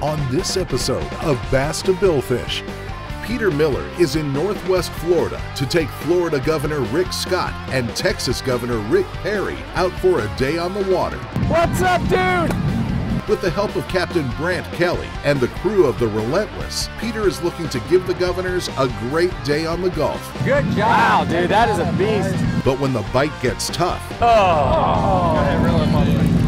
On this episode of Bass to Billfish, Peter Miller is in Northwest Florida to take Florida Governor Rick Scott and Texas Governor Rick Perry out for a day on the water. What's up, dude? With the help of Captain Brant Kelly and the crew of the Relentless, Peter is looking to give the governors a great day on the Gulf. Good job. Wow, dude, that is a beast. But when the bite gets tough,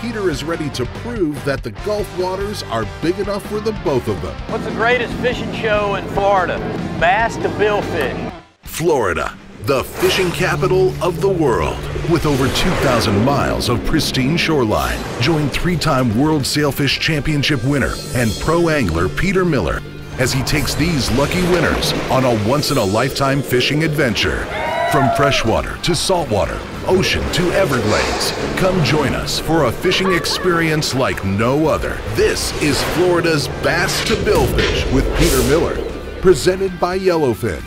Peter is ready to prove that the Gulf waters are big enough for the both of them. What's the greatest fishing show in Florida? Bass to Billfish. Florida, the fishing capital of the world. With over 2,000 miles of pristine shoreline, join three-time World Sailfish Championship winner and pro angler Peter Miller as he takes these lucky winners on a once-in-a-lifetime fishing adventure. From freshwater to saltwater, ocean to Everglades, come join us for a fishing experience like no other. This is Florida's Bass to Billfish with Peter Miller, presented by Yellowfin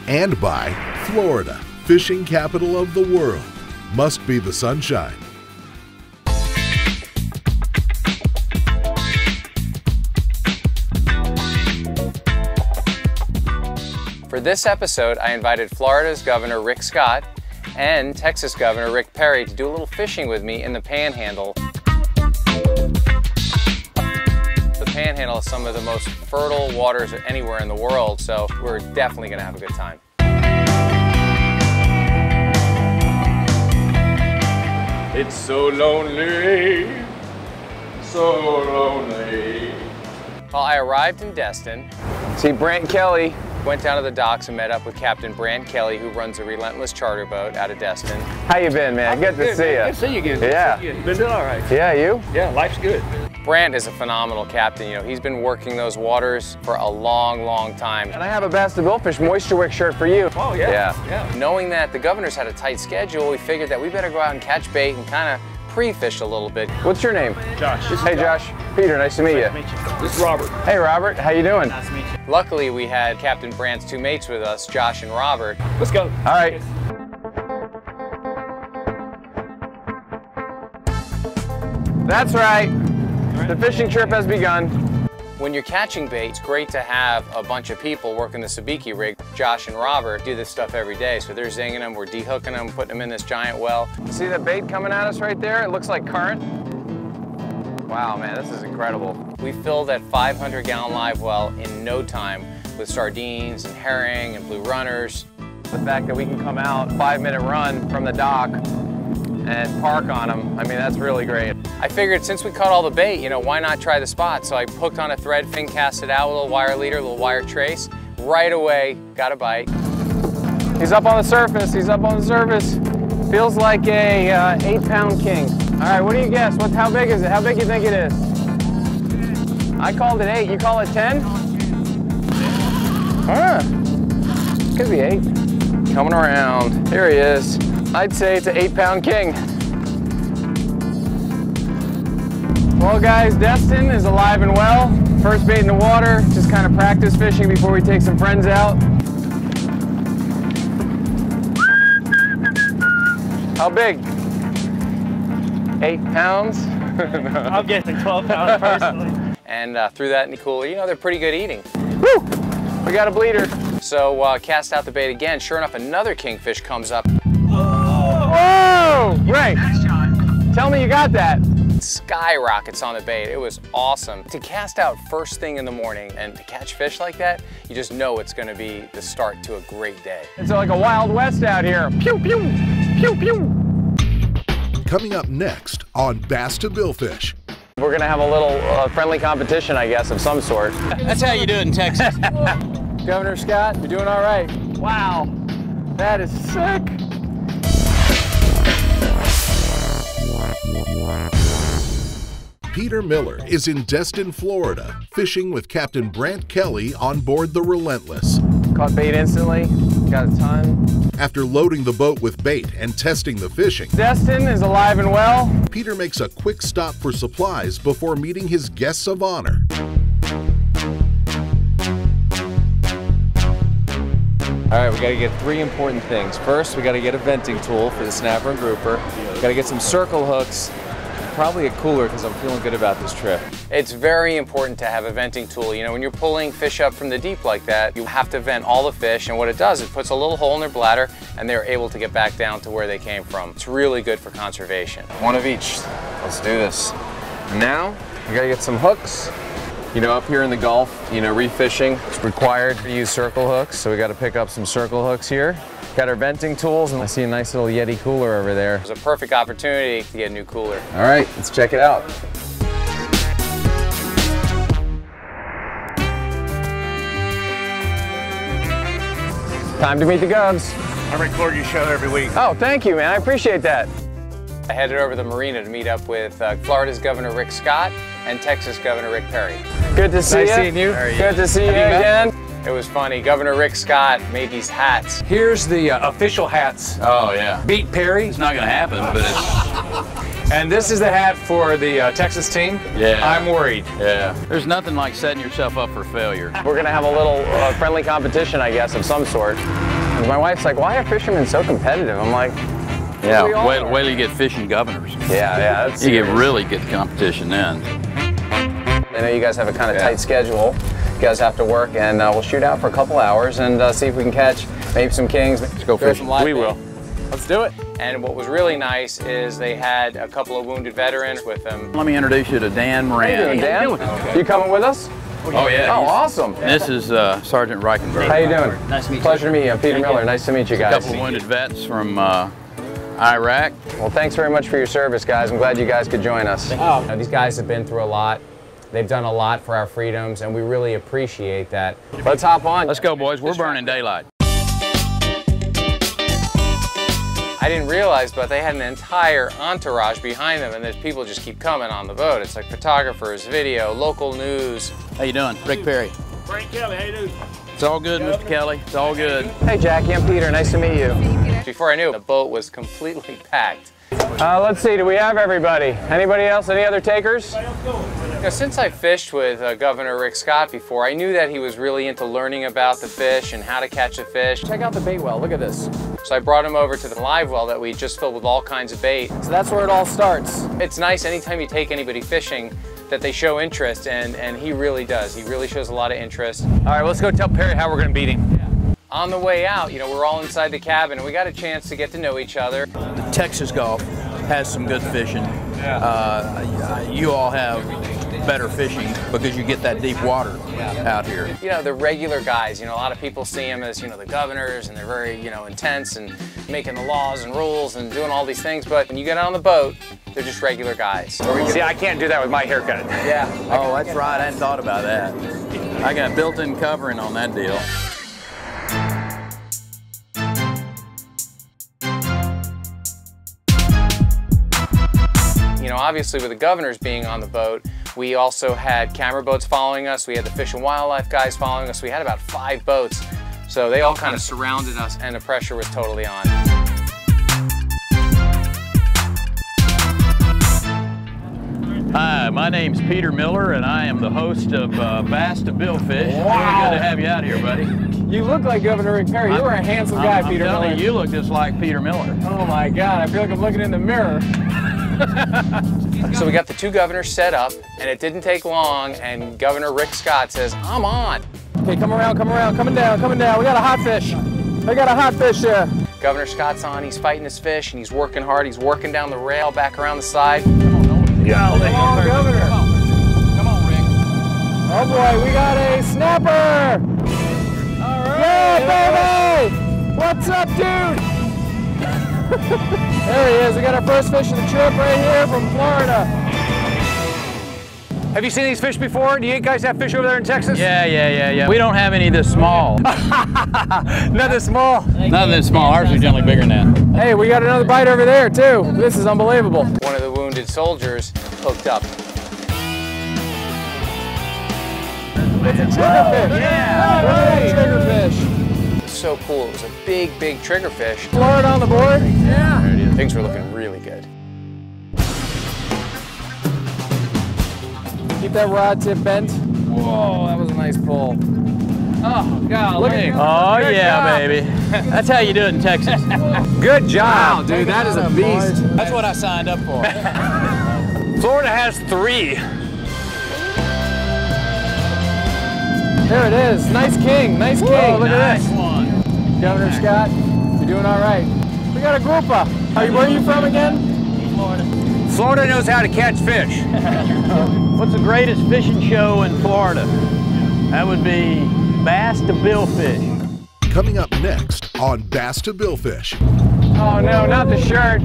and by Florida, fishing capital of the world. Must be the sunshine. For this episode, I invited Florida's Governor Rick Scott and Texas Governor Rick Perry to do a little fishing with me in the Panhandle. The Panhandle is some of the most fertile waters anywhere in the world, so we're definitely going to have a good time. It's so lonely, so lonely. Well, I arrived in Destin. See, Brant Kelly went down to the docks and met up with Captain Brant Kelly, who runs a Relentless charter boat out of Destin. How you been, man? Good to see you. Good to see you again. Yeah. Been doing all right. Yeah, you? Yeah, life's good. Brant is a phenomenal captain. You know, he's been working those waters for a long, long time. And I have a Bass to Billfish Moisture Wick shirt for you. Oh, yeah. Knowing that the governors had a tight schedule, we figured that we better go out and catch bait and kind of pre-fish a little bit. What's your name? Josh. Hey, Josh. Peter, nice to meet you. This is Robert. Hey, Robert. How you doing? Nice to meet you. Luckily, we had Captain Brant's two mates with us, Josh and Robert. Let's go. All right. That's right. The fishing trip has begun. When you're catching bait, it's great to have a bunch of people working the sabiki rig. Josh and Robert do this stuff every day, so they're zinging them, we're dehooking them, putting them in this giant well. See the bait coming at us right there? It looks like current. Wow, man, this is incredible. We filled that 500-gallon live well in no time with sardines and herring and blue runners. The fact that we can come out 5-minute run from the dock and park on them, I mean, that's really great. I figured since we caught all the bait, you know, why not try the spot? So I hooked on a thread, fin cast it out with a little wire leader, a little wire trace. Right away, got a bite. He's up on the surface, he's up on the surface. Feels like a 8-pound king. All right, what do you guess? How big is it? How big do you think it is? I called it 8, you call it 10? Could be 8. Coming around, here he is. I'd say it's an 8-pound king. Well guys, Destin is alive and well. First bait in the water, just kind of practice fishing before we take some friends out. How big? 8 pounds? I'm guessing 12 pounds personally. And threw that in the cooler. You know, they're pretty good eating. Woo! We got a bleeder. So cast out the bait again. Sure enough, another kingfish comes up. Whoa! Right. Tell me you got that. Skyrockets on the bait. It was awesome. To cast out first thing in the morning and to catch fish like that, you just know it's going to be the start to a great day. It's like a Wild West out here. Pew, pew, pew, pew. Coming up next on Bass to Billfish. We're going to have a little friendly competition, I guess, of some sort. That's how you do it in Texas. Governor Scott, you're doing all right. Wow, that is sick. Peter Miller is in Destin, Florida, fishing with Captain Brant Kelly on board the Relentless. Caught bait instantly, got a ton. After loading the boat with bait and testing the fishing, Destin is alive and well. Peter makes a quick stop for supplies before meeting his guests of honor. All right, we gotta get 3 important things. First, we gotta get a venting tool for the snapper and grouper. We gotta get some circle hooks probably a cooler because I'm feeling good about this trip. It's very important to have a venting tool. You know, when you're pulling fish up from the deep like that, you have to vent all the fish, and what it does, it puts a little hole in their bladder, and they're able to get back down to where they came from. It's really good for conservation. One of each. Let's do this. Now, we gotta get some hooks. You know, up here in the Gulf, you know, reef fishing, it's required to use circle hooks, so we gotta pick up some circle hooks here. Got our venting tools, and I see a nice little Yeti cooler over there. It's a perfect opportunity to get a new cooler. All right, let's check it out. Time to meet the Govs. I record your show every week. Oh, thank you, man. I appreciate that. I headed over to the marina to meet up with Florida's Governor Rick Scott and Texas Governor Rick Perry. Good to see you. Nice seeing you. Good to see you again. It was funny. Governor Rick Scott made these hats. Here's the official hats. Oh, yeah. Beat Perry. It's not going to happen, but it's... And this is the hat for the Texas team. Yeah. I'm worried. Yeah. There's nothing like setting yourself up for failure. We're going to have a little friendly competition, I guess, of some sort. And my wife's like, why are fishermen so competitive? I'm like, yeah, wait till you get fishing governors. Yeah, that's You get really good competition then. I know you guys have a kind of tight schedule. You guys have to work, and we'll shoot out for a couple hours and see if we can catch maybe some kings. Let's go fishing. We will. Let's do it. And what was really nice is they had a couple of wounded veterans with them. Let me introduce you to Dan Moran. How you doing, Dan? Okay. You coming with us? Oh, yeah. Oh, awesome. This is Sergeant Reichenberg. How you doing? Nice to meet you. Pleasure to meet you. I'm Peter Miller. Nice to meet you guys. A couple of wounded vets from Iraq. Well, thanks very much for your service, guys. I'm glad you guys could join us. Oh. You know, these guys have been through a lot. They've done a lot for our freedoms, and we really appreciate that. Let's hop on. Let's go, boys. We're burning daylight. I didn't realize, but they had an entire entourage behind them, and there's people just keep coming on the boat. It's like photographers, video, local news. How you doing? Rick Perry. Frank Kelly, how you doing? It's all good, Mr. Kelly. It's all good. Hey, Jackie, I'm Peter. Nice to meet you. Before I knew, the boat was completely packed. Let's see, do we have everybody? Anybody else? Any other takers? You know, since I fished with Governor Rick Scott before, I knew that he was really into learning about the fish and how to catch a fish. Check out the bait well, look at this. So I brought him over to the live well that we just filled with all kinds of bait. So that's where it all starts. It's nice anytime you take anybody fishing that they show interest, and he really does. He really shows a lot of interest. All right, let's go tell Perry how we're going to beat him. On the way out, you know, we're all inside the cabin, and we got a chance to get to know each other. The Texas Gulf has some good fishing. You all have better fishing because you get that deep water out here. You know, the regular guys, you know, a lot of people see them as, you know, the governors, and they're very, you know, intense and making the laws and rules and doing all these things, but when you get on the boat, they're just regular guys. See, I can't do that with my haircut. Yeah. Oh, that's right. I hadn't thought about that. I got built-in covering on that deal. You know, obviously with the governors being on the boat, we also had camera boats following us. We had the Fish and Wildlife guys following us. We had about 5 boats. So they all kind of surrounded us, and the pressure was totally on. Hi, my name's Peter Miller, and I am the host of Bass to Billfish. Wow. Really good to have you out here, buddy. You look like Governor Rick Perry. You were a handsome guy, Peter Miller. I'm telling you look just like Peter Miller. Oh my God, I feel like I'm looking in the mirror. So we got the 2 governors set up, and it didn't take long, and Governor Rick Scott says, I'm on. Okay, come around, coming down. We got a hot fish. I got a hot fish there. Governor Scott's on, he's fighting his fish, and he's working hard. He's working down the rail, back around the side. Golly. Come on, Governor. Come on, Rick. Oh boy, we got a snapper. All right. Yeah, baby. What's up, dude? There he is. We got our first fish of the trip right here from Florida. Have you seen these fish before? Do you guys have fish over there in Texas? Yeah. We don't have any this small. Nothing small. None this small. Ours are generally bigger than that. Hey, we got another bite over there too. This is unbelievable. One of the wounded soldiers hooked up. It's a triggerfish. Yeah. It's a triggerfish. So cool. It was a big triggerfish. Florida on the board. Yeah. There it is. Things were looking really good. Keep that rod tip bent. Whoa, that was a nice pull. Oh, God. Look at you. Oh, Good yeah, job. baby. That's how you do it in Texas. Good job. Wow, dude, that is a beast. That's what I signed up for. Florida has 3. There it is. Nice king. Nice king. Whoa, Look at this. one. Governor Scott, you're doing all right. We got a grouper. Where are you from again? Florida. Florida knows how to catch fish. What's the greatest fishing show in Florida? That would be bass to billfish. Coming up next on Bass to Billfish. Oh no, not the shirt.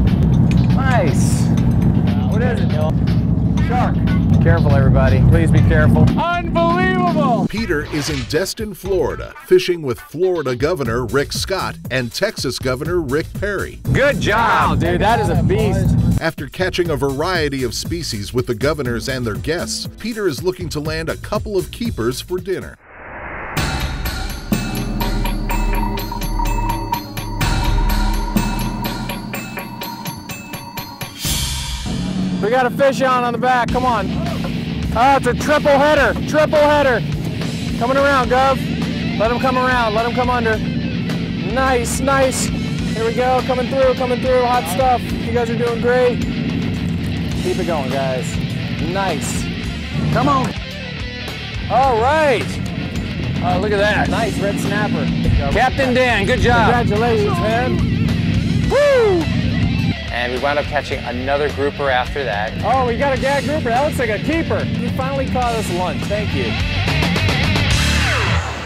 Nice. What is it, Bill? Shark. Careful, everybody. Please be careful. Unbelievable! Peter is in Destin, Florida, fishing with Florida Governor Rick Scott and Texas Governor Rick Perry. Good job, dude. That is a beast. After catching a variety of species with the governors and their guests, Peter is looking to land a couple of keepers for dinner. We got a fish on the back. Come on. Oh, it's a triple header. Triple header. Coming around, Gov. Let him come around. Let him come under. Nice, nice. Here we go. Coming through, coming through. Hot stuff. You guys are doing great. Keep it going, guys. Nice. Come on. All right. Oh, look at that. Nice red snapper. Captain Dan, good job. Congratulations, man. Woo! And we wound up catching another grouper after that. Oh, we got a gag grouper. That looks like a keeper. You finally caught us lunch. Thank you.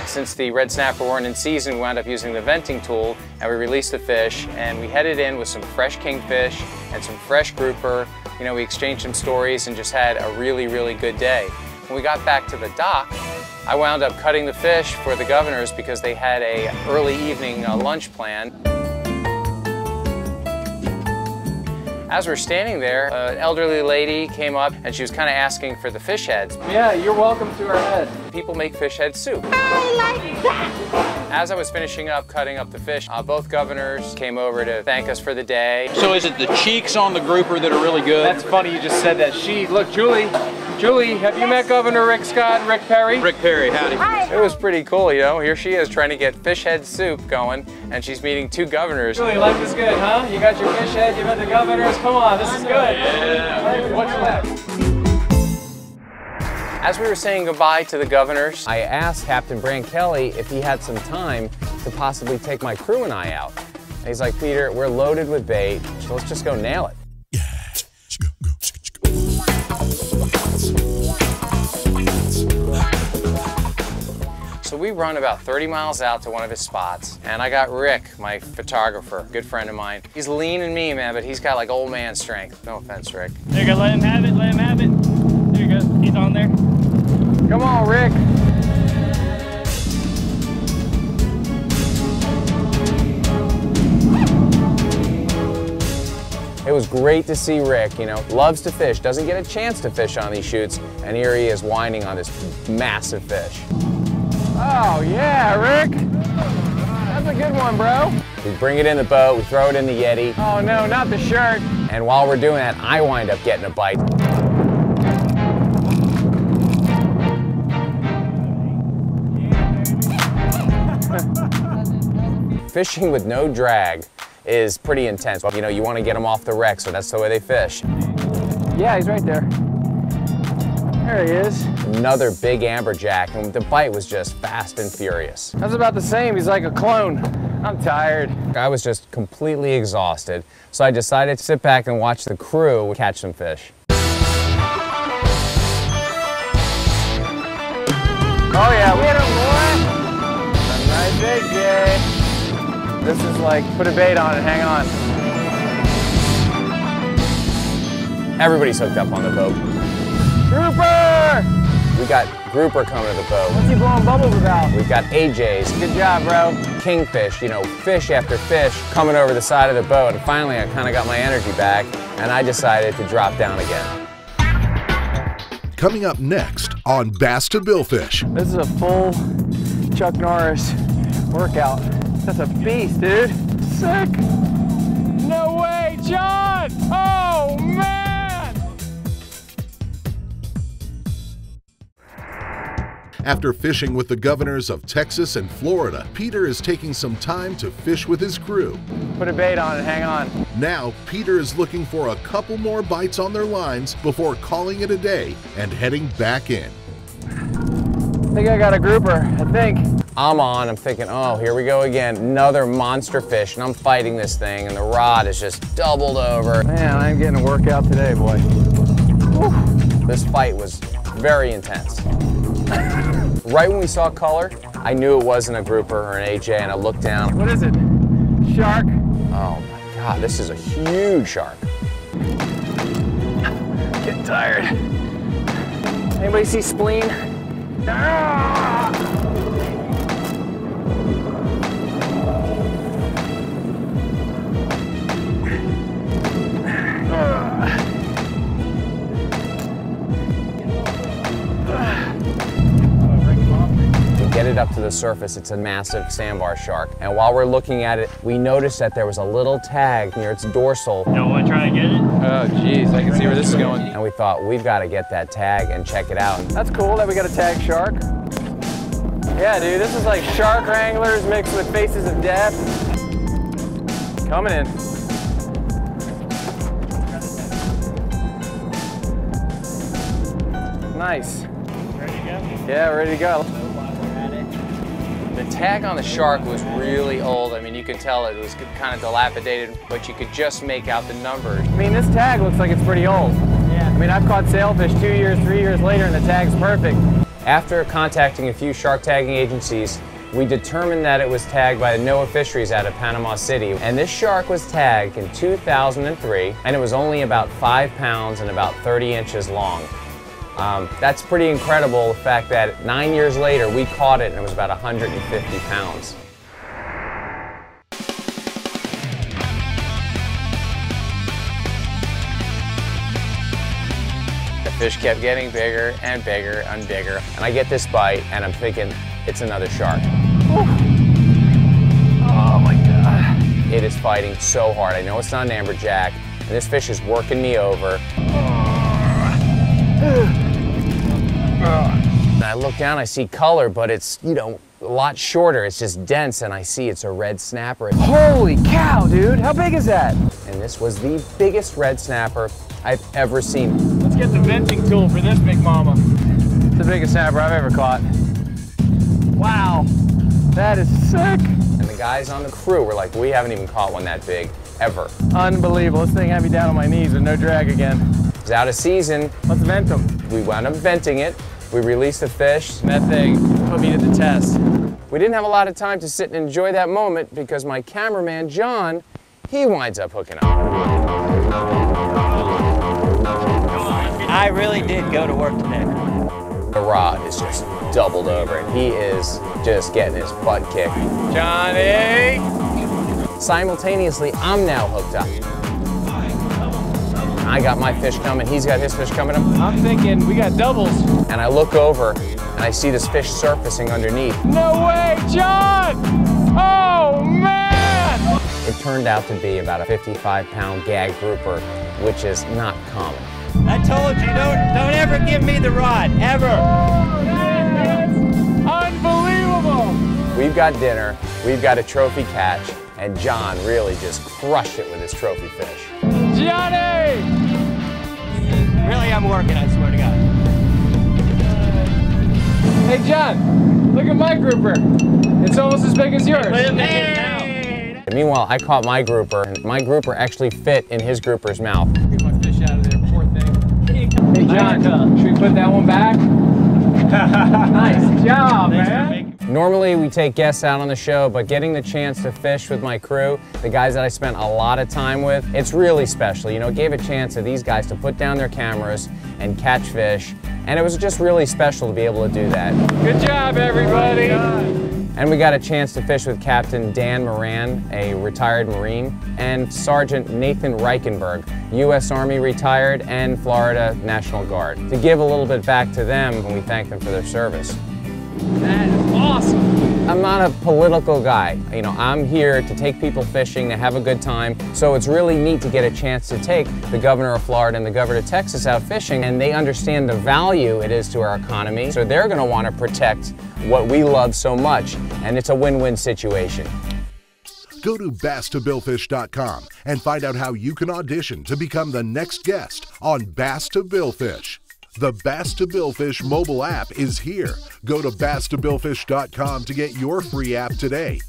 Since the red snapper weren't in season, we wound up using the venting tool, and we released the fish, and we headed in with some fresh kingfish and some fresh grouper. You know, we exchanged some stories and just had a really, really good day. When we got back to the dock, I wound up cutting the fish for the governors because they had a early evening lunch plan. As we're standing there, an elderly lady came up and she was kind of asking for the fish heads. Yeah, you're welcome to our head. People make fish head soup. I like that. As I was finishing up cutting up the fish, both governors came over to thank us for the day. So is it the cheeks on the grouper that are really good? That's funny you just said that. Look, Julie, have you met Governor Rick Scott and Rick Perry? Rick Perry, howdy. Hi. It was pretty cool, you know. Here she is trying to get fish head soup going, and she's meeting 2 governors. Julie, life is good, huh? You got your fish head, you met the governors. Come on, this is good. Yeah. What's left? As we were saying goodbye to the governors, I asked Captain Brand Kelly if he had some time to possibly take my crew and I out. And he's like, Peter, we're loaded with bait, so let's just go nail it. So we run about 30 miles out to one of his spots, and I got Rick, my photographer, good friend of mine. He's lean and mean, man, but he's got like old man strength. No offense, Rick. There you go, let him have it, let him have it. There you go, he's on there. Come on, Rick. It was great to see Rick, you know, loves to fish, doesn't get a chance to fish on these shoots, and here he is whining on this massive fish. Oh, yeah, Rick. That's a good one, bro. We bring it in the boat, we throw it in the Yeti. Oh, no, not the shirt. And while we're doing that, I wind up getting a bite. Fishing with no drag is pretty intense. You know, you want to get them off the wreck, so that's the way they fish. Yeah, he's right there. There he is. Another big amberjack, and the bite was just fast and furious. That's about the same. He's like a clone. I'm tired. I was just completely exhausted, so I decided to sit back and watch the crew catch some fish. Oh yeah, we hit him, boy. A nice bait, Jay. This is like, put a bait on it, hang on. Everybody's hooked up on the boat. Grouper! We got grouper coming to the boat. What's he blowing bubbles about? We've got AJs. Good job, bro. Kingfish, you know, fish after fish coming over the side of the boat. And finally, I kind of got my energy back, and I decided to drop down again. Coming up next on Bass to Billfish. This is a full Chuck Norris workout. That's a beast, dude. Sick. No way, John! Oh, man! After fishing with the governors of Texas and Florida, Peter is taking some time to fish with his crew. Put a bait on and hang on. Now, Peter is looking for a couple more bites on their lines before calling it a day and heading back in. I think I got a grouper, I think. I'm on, I'm thinking, oh, here we go again. Another monster fish, and I'm fighting this thing, and the rod is just doubled over. Man, I'm getting a workout today, boy. Whew. This fight was very intense. Right when we saw color, I knew it wasn't a grouper or an AJ, and I looked down. What is it? Shark? Oh my God, this is a huge shark. Getting tired. Anybody see spleen? Ah! Get it up to the surface, it's a massive sandbar shark. And while we're looking at it, we noticed that there was a little tag near its dorsal. You want to try to get it? Oh, geez, I can see where this is going. And we thought, we've got to get that tag and check it out. That's cool that we got a tag shark. Yeah, dude, this is like shark wranglers mixed with faces of death. Coming in. Nice. Ready to go? Yeah, ready to go. The tag on the shark was really old. I mean, you could tell it was kind of dilapidated, but you could just make out the numbers. I mean, this tag looks like it's pretty old. Yeah. I mean, I've caught sailfish 2 years, 3 years later, and the tag's perfect. After contacting a few shark tagging agencies, we determined that it was tagged by the NOAA Fisheries out of Panama City. And this shark was tagged in 2003, and it was only about 5 pounds and about 30 inches long. That's pretty incredible, the fact that 9 years later we caught it and it was about 150 pounds. The fish kept getting bigger and bigger and bigger, and I get this bite and I'm thinking it's another shark. Oh my God. It is fighting so hard. I know it's not an amberjack, and this fish is working me over. And I look down, I see color, but it's, you know, a lot shorter. It's just dense, and I see it's a red snapper. Holy cow, dude. How big is that? And this was the biggest red snapper I've ever seen. Let's get the venting tool for this big mama. It's the biggest snapper I've ever caught. Wow, that is sick. And the guys on the crew were like, we haven't even caught one that big, ever. Unbelievable. This thing had me down on my knees with no drag again. It's out of season. Let's vent them. We wound up venting it. We released the fish. And that thing put me to the test. We didn't have a lot of time to sit and enjoy that moment because my cameraman, John, he winds up hooking up. I really did go to work today. The rod is just doubled over and he is just getting his butt kicked. Johnny! Simultaneously, I'm now hooked up. I got my fish coming, he's got his fish coming. I'm thinking we got doubles. And I look over and I see this fish surfacing underneath. No way, John! Oh, man! It turned out to be about a 55-pound gag grouper, which is not common. I told you, don't ever give me the rod, ever. Oh, that is unbelievable! We've got dinner, we've got a trophy catch, and John really just crushed it with his trophy fish. Johnny! Really, I'm working, I swear to God. Hey, John, look at my grouper. It's almost as big as yours. Hey. Meanwhile, I caught my grouper, and my grouper actually fit in his grouper's mouth. Get my fish out of there, poor thing. Hey, John, should we put that one back? Nice job, man. Normally we take guests out on the show, but getting the chance to fish with my crew, the guys that I spent a lot of time with, it's really special. You know, it gave a chance to these guys to put down their cameras and catch fish, and it was just really special to be able to do that. Good job, everybody. And we got a chance to fish with Captain Dan Moran, a retired Marine, and Sergeant Nathan Reichenberg, U.S. Army retired and Florida National Guard, to give a little bit back to them when we thank them for their service. That is awesome. I'm not a political guy. You know, I'm here to take people fishing, to have a good time. So it's really neat to get a chance to take the governor of Florida and the governor of Texas out fishing, and they understand the value it is to our economy. So they're going to want to protect what we love so much, and it's a win-win situation. Go to BassToBillfish.com and find out how you can audition to become the next guest on Bass to Billfish. The Bass to Billfish mobile app is here. Go to BassToBillfish.com to get your free app today.